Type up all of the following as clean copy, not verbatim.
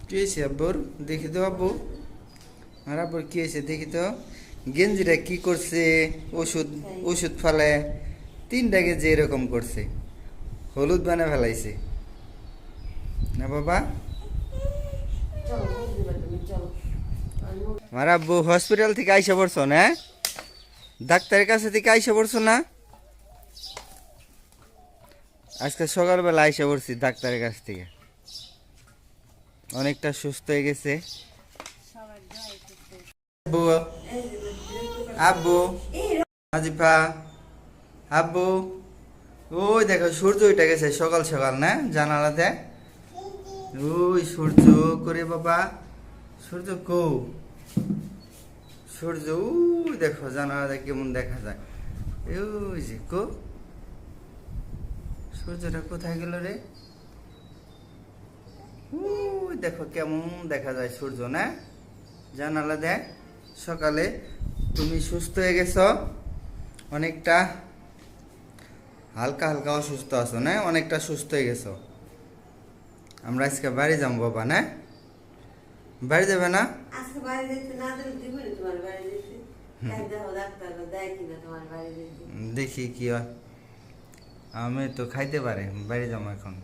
কি হয়েছে আব্বুর? দেখি তো আব্বু। আর আব্বুর কি হয়েছে দেখি তো। গেঞ্জিটা কি করছে? ওষুধ ওষুধ ফালে 3টা গেঞ্জি এরকম করছে, হলুদ বানা ফেলাইছে না বাবা? আমার আব্বু হসপিটাল থেকে আইসা পড়ছো না? ডাক্তারের কাছে থেকে আইসা পড়ছো না? আজকে সকালবেলা আইসা পড়ছি ডাক্তারের কাছ থেকে, অনেকটা সুস্থ হয়ে গেছে। আব্বু, আব্বু, আজিফা, আব্বু, ওই দেখো সূর্য উঠে গেছে সকাল সকাল না জানালাতে। ওই সূর্য করে বাবা, সূর্য কো, সূর্য ওই দেখো জানালাতে কেমন দেখা যায়। ওই যে কো, সূর্যটা কোথায় গেল রে? ওই দেখো কেমন দেখা যায় সূর্য না জানালা দেয় সকালে। তুমি সুস্থ হয়ে গেছো অনেকটা, হালকা হালকা অসুস্থ আছো না, অনেকটা সুস্থ হয়ে গেছো। আমরা আজকে বাড়ি যাবো বাবা না? বাড়ি যাবে না? আজকে বাড়ি যেতে না দিলে দিবে না তোমার বাড়ি যেতে। তাই দেখো ডাক্তার দেয় কিনা তোমার বাড়ি যেতে। দেখি কি হয়। আমি তো খাইতে পারে, বাড়ি যাবো এখন।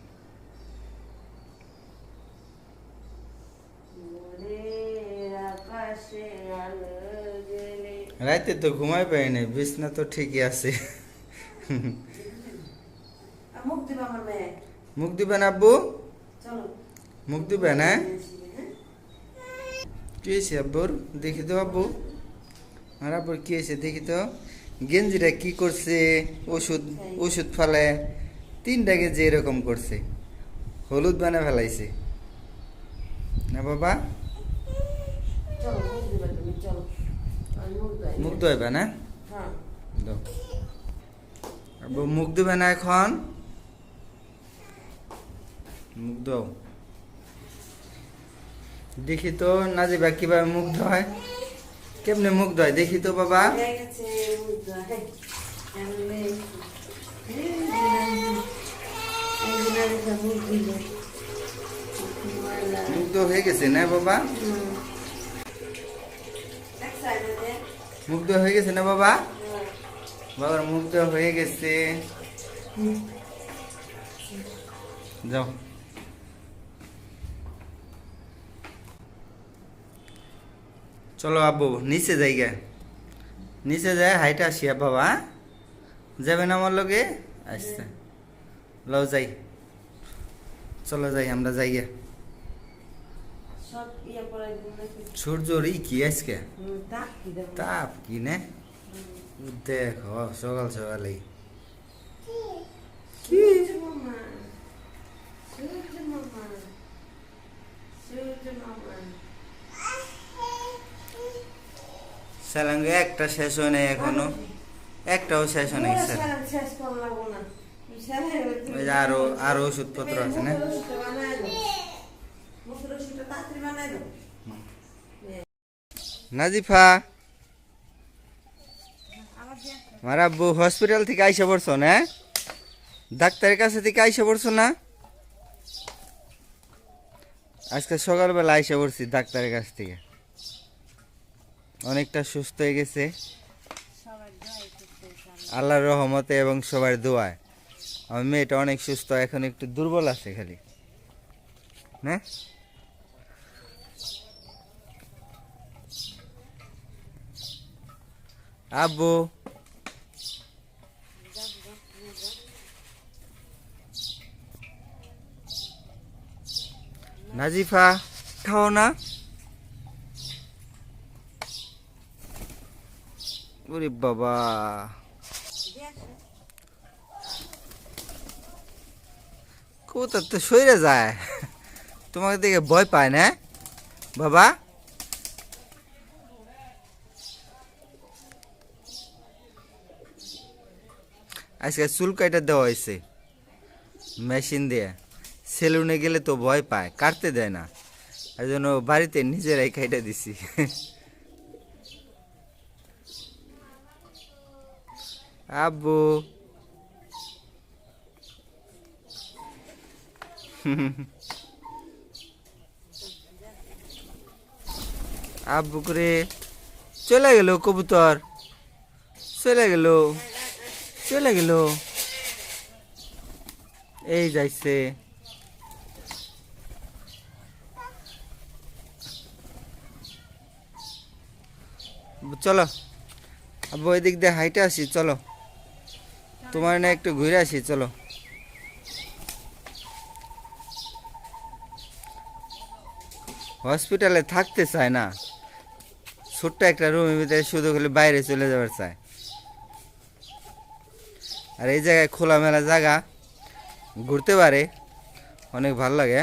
রাতে তো ঘুমাই পাই নাই, বিছনা তো ঠিকই আছে। মুখ দিবে আমার মেয়ে। মুখ দিবেন আব্বু? চলো মুখ দিবেন হ্যাঁ? হ্যাঁ? কি হয়েছে আব্বুর? দেখি তো আব্বু। আর আব্বুর কি হয়েছে দেখি তো। গেঞ্জিটা কি করছে? ওষুধ ওষুধ ফালে 3টা গেঞ্জি এরকম করছে, হলুদ বানা ফেলাইছে না বাবা? চলো মুখ দিবে তুমি চলো। আমি মুখ দেয় মুখ ধোয়াবে না? হ্যাঁ দাও আব্বু, মুখ দেবে না এখন? মুখ দাও দেখি তো। নাজিবা কিভাবে মুখ ধোয়, কেমনে মুখ ধোয় দেখি তো বাবা। হয়ে গেছে মুখ দেয়। এমনি মুখ দিলে মুখ তো হয়ে গেছে না বাবা? এক সাইডে দে। মুখ দেওয়া হয়ে গেছে না বাবা? হ্যাঁ। বাবার মুখ দেওয়া হয়ে গেছে। যাও চলো আব্বু নিচে যাই গে, নিচে যায় হাইটা আসিয়া বাবা। যাবেন আমার লগে? আচ্ছা লও যাই, চলো যাই আমরা যাই গে। সব ইয়ে করে দিন নাকি? সূর্যর কি আজকে তাপ কি দেবো? তাপ কি নে, দেখো সকাল সকালেই কি সূর্য মামা, সূর্য মামা, সূর্য মামা। স্যালাঙ্গে একটা শেষ হয় নাই এখনো, একটাও শেষ হয় নাই স্যার। স্যালাড শেষ করা লাগবো না। স্যালাড ওই যে আরো আরো ওষুধপত্র আছে না? মুখের ওষুধটা বানায় দাও। মুখের ওষুধটা তাড়াতাড়ি বানায় দাও। নাজিফা, আবার দিয়ে আমার আব্বু হসপিটাল থেকে আইসা পড়ছো না? ডাক্তারের কাছে থেকে আইসা পড়ছো না? আজকে সকালবেলা আইসা পড়ছি ডাক্তারের কাছ থেকে, অনেকটা সুস্থ হয়ে গেছে আল্লাহর রহমতে এবং সবার দোয়ায়। আমার মেয়েটা অনেক সুস্থ, এখন একটু দুর্বল আছে খালি না? আব্বু, নাজিফা খাও না? ওরে বাবা, কোথা তো সইরে যায়, তোমাকে দেখে ভয় পায় না বাবা? আজকে চুল কাটা দেওয়া হয়েছে মেশিন দিয়ে, সেলুনে গেলে তো ভয় পায়, কাটতে দেয় না, এই জন্য বাড়িতে নিজেরাই কাইটা দিছি। আব্বু, আব্বু করে চলে গেল কবুতর, চলে গেল, চলে গেল, এই যাইছে। চলো আব্বু এদিক দিয়ে হাইটে আসি, চলো তোমার না একটু ঘুরে আসি, চলো। হসপিটালে থাকতে চায় না, ছোট্ট একটা রুমের ভিতরে শুধু খালি বাইরে চলে যাবার চায়। আর এই জায়গায় খোলামেলা জায়গা, ঘুরতে পারে, অনেক ভালো লাগে।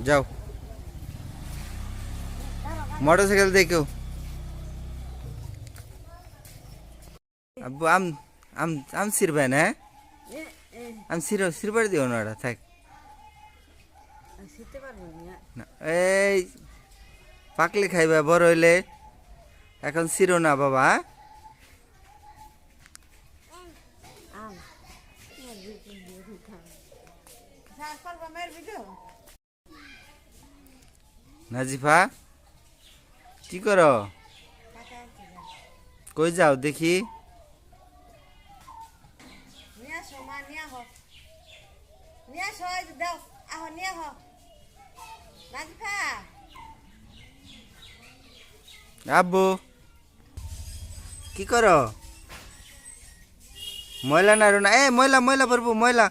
যাও মোটরসাইকেল দেখো। আব্বু আম আম আম ছিড়বেন, হ্যাঁ আম ছিড়বার দিও না, ওটা থাক না। এই পাকলে খাইবা, বড় হইলে, এখন ছিড়ো না বাবা। নাজিফা কি করো, কই যাও দেখি? আব্বু কি করো? ময়লা নাড়ো না, এই ময়লা ময়লা পড়বো, ময়লা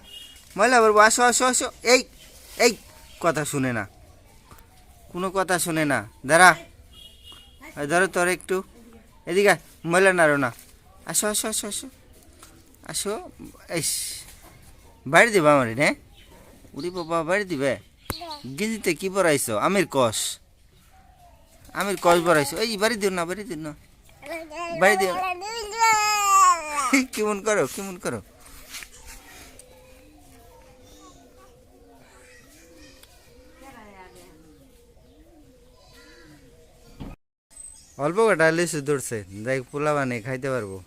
ময়লা পড়বো, আসো আসো আসো। এই এই কথা শুনে না, কোনো কথা শুনে না, দাঁড়া, এই ধরো তোর একটু এদিকে আয়, ময়লা নাড়ো না, আসো আসো আসো আসো আসো। এই বাড়ি দিবা আমার, হ্যাঁ উড়ি বাবা বাড়ি দিবে। গেঞ্জিতে কি পরাইছো? আমির কষ, আমির কষ পরাইছো। এই বাড়ি দিও না, বাড়ি দিও না, বাড়ি দিও না। কেমন করো, কেমন করো? অল্প কটা লিচু ধরছে, দেখ পোলা বানিয়ে খাইতে পারবো।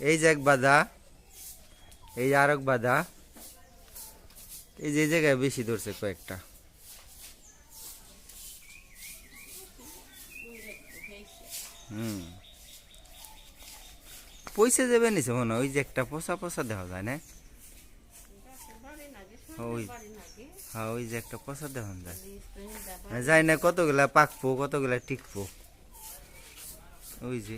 এই যে এক বাধা, এই আর এক বাধা, এই যে জায়গায় বেশি ধরছে কয়েকটা। পয়সা দেবে নিছে মনে হয়, ওই যে একটা পোষা পোষা দেখা যায় না? ওই হ্যাঁ, ওই যে একটা পোষা দেখা যায়, যাই না কতগুলা পাকবো কতগুলা টিকবো। ওই যে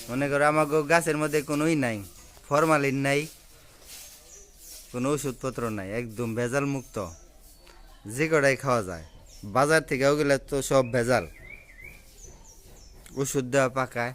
মনে করো আমাকে গাছের মধ্যে কোনোই নাই, ফরমালিন নাই, কোনো ওষুধপত্র নাই, একদম ভেজাল মুক্ত, যে কটাই খাওয়া যায়। বাজার থেকে ওগুলা তো সব ভেজাল, ওষুধ দেওয়া পাকায়।